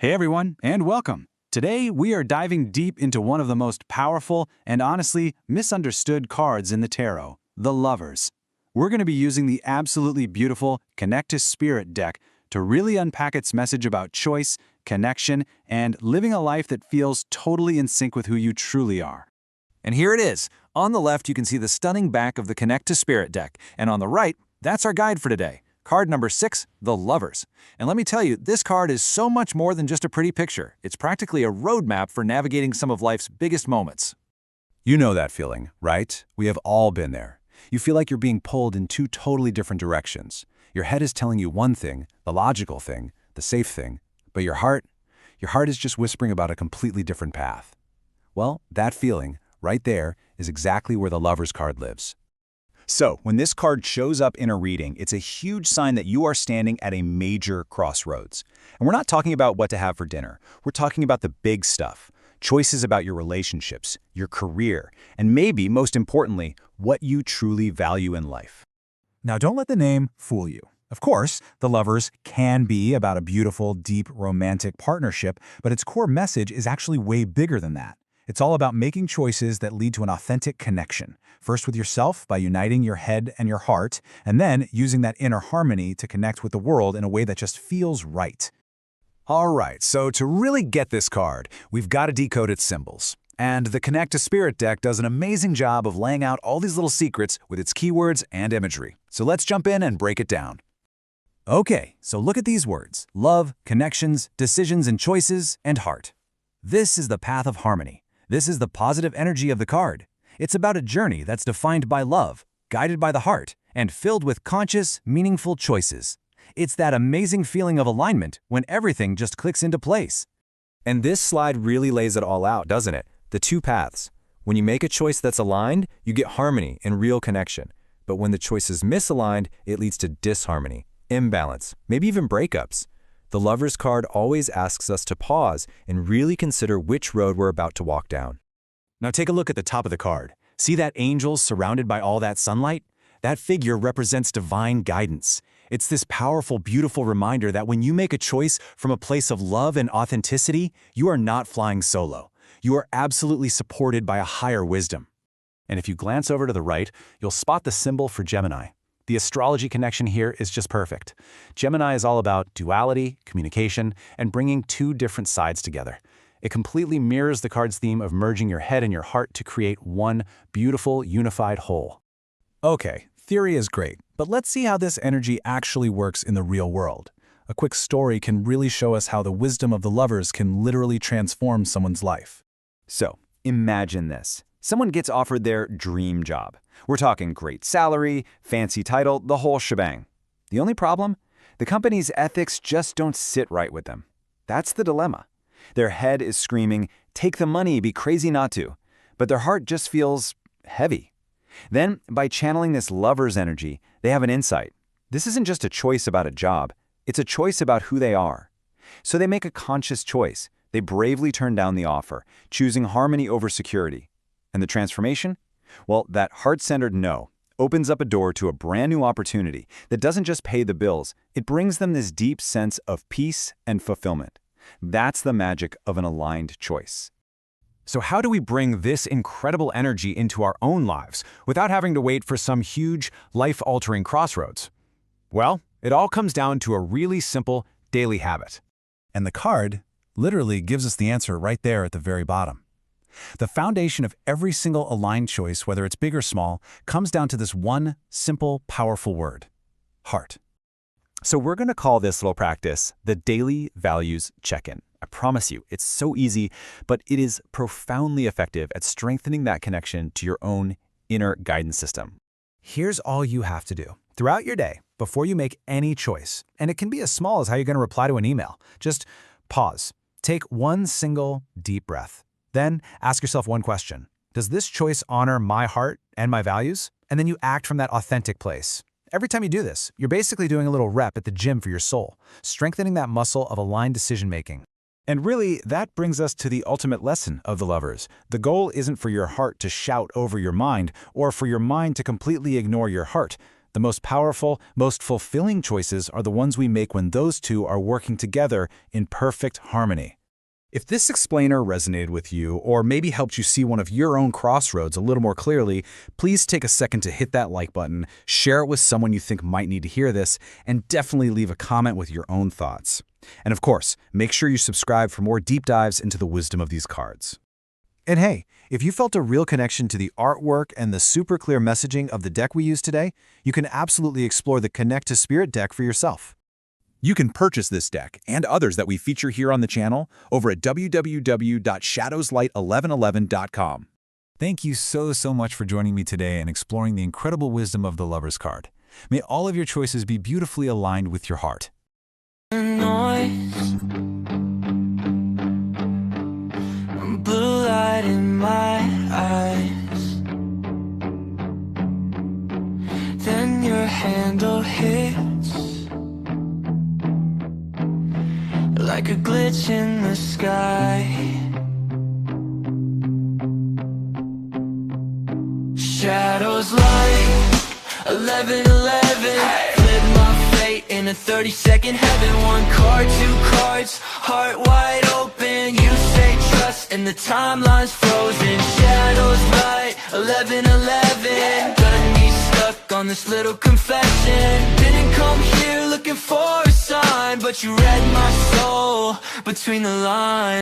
Hey everyone, and welcome. Today we are diving deep into one of the most powerful and honestly misunderstood cards in the tarot, the Lovers. We're going to be using the absolutely beautiful Connect to Spirit deck to really unpack its message about choice, connection, and living a life that feels totally in sync with who you truly are. And here it is. On the left, you can see the stunning back of the Connect to Spirit deck, and on the right, that's our guide for today. Card number 6, the Lovers. And let me tell you, this card is so much more than just a pretty picture. It's practically a roadmap for navigating some of life's biggest moments. You know that feeling, right? We have all been there. You feel like you're being pulled in two totally different directions. Your head is telling you one thing, the logical thing, the safe thing, but your heart is just whispering about a completely different path. Well, that feeling, right there, is exactly where the Lovers card lives. So, when this card shows up in a reading, it's a huge sign that you are standing at a major crossroads. And we're not talking about what to have for dinner. We're talking about the big stuff. Choices about your relationships, your career, and maybe, most importantly, what you truly value in life. Now, don't let the name fool you. Of course, the Lovers can be about a beautiful, deep, romantic partnership, but its core message is actually way bigger than that. It's all about making choices that lead to an authentic connection, first with yourself by uniting your head and your heart, and then using that inner harmony to connect with the world in a way that just feels right. All right, so to really get this card, we've got to decode its symbols. And the Connect to Spirit deck does an amazing job of laying out all these little secrets with its keywords and imagery. So let's jump in and break it down. Okay, so look at these words: love, connections, decisions and choices, and heart. This is the path of harmony. This is the positive energy of the card. It's about a journey that's defined by love, guided by the heart, and filled with conscious, meaningful choices. It's that amazing feeling of alignment when everything just clicks into place. And this slide really lays it all out, doesn't it? The two paths. When you make a choice that's aligned, you get harmony and real connection. But when the choice is misaligned, it leads to disharmony, imbalance, maybe even breakups. The Lovers card always asks us to pause and really consider which road we're about to walk down. Now take a look at the top of the card. See that angel surrounded by all that sunlight? That figure represents divine guidance. It's this powerful, beautiful reminder that when you make a choice from a place of love and authenticity, you are not flying solo. You are absolutely supported by a higher wisdom. And if you glance over to the right, you'll spot the symbol for Gemini. The astrology connection here is just perfect. Gemini is all about duality, communication, and bringing two different sides together. It completely mirrors the card's theme of merging your head and your heart to create one beautiful, unified whole. Okay, theory is great, but let's see how this energy actually works in the real world. A quick story can really show us how the wisdom of the Lovers can literally transform someone's life. So, imagine this. Someone gets offered their dream job. We're talking great salary, fancy title, the whole shebang. The only problem? The company's ethics just don't sit right with them. That's the dilemma. Their head is screaming, take the money, be crazy not to. But their heart just feels heavy. Then, by channeling this Lover's energy, they have an insight. This isn't just a choice about a job. It's a choice about who they are. So they make a conscious choice. They bravely turn down the offer, choosing harmony over security. And the transformation? Well, that heart-centered no opens up a door to a brand new opportunity that doesn't just pay the bills, it brings them this deep sense of peace and fulfillment. That's the magic of an aligned choice. So how do we bring this incredible energy into our own lives without having to wait for some huge, life-altering crossroads? Well, it all comes down to a really simple daily habit. And the card literally gives us the answer right there at the very bottom. The foundation of every single aligned choice, whether it's big or small, comes down to this one simple, powerful word: heart. So we're going to call this little practice the Daily Values Check-in. I promise you, it's so easy, but it is profoundly effective at strengthening that connection to your own inner guidance system. Here's all you have to do. Throughout your day, before you make any choice, and it can be as small as how you're going to reply to an email, just pause. Take one single deep breath. Then ask yourself one question. Does this choice honor my heart and my values? And then you act from that authentic place. Every time you do this, you're basically doing a little rep at the gym for your soul, strengthening that muscle of aligned decision-making. And really, that brings us to the ultimate lesson of the Lovers. The goal isn't for your heart to shout over your mind or for your mind to completely ignore your heart. The most powerful, most fulfilling choices are the ones we make when those two are working together in perfect harmony. If this explainer resonated with you or maybe helped you see one of your own crossroads a little more clearly, please take a second to hit that like button, share it with someone you think might need to hear this, and definitely leave a comment with your own thoughts. And of course, make sure you subscribe for more deep dives into the wisdom of these cards. And hey, if you felt a real connection to the artwork and the super clear messaging of the deck we used today, you can absolutely explore the Connect to Spirit deck for yourself. You can purchase this deck and others that we feature here on the channel over at www.shadowslight1111.com. Thank you so much for joining me today and exploring the incredible wisdom of the Lover's card. May all of your choices be beautifully aligned with your heart. Noise, blue light in my eyes, then your handle hits like a glitch in the sky. Shadows light 11:11. Flip my fate in a 30-second heaven. One card, two cards, heart wide open. You say trust and the timeline's frozen. Shadows light 11:11. Got me stuck on this little confession. Didn't come here looking for a sign, but you read my soul between the lines.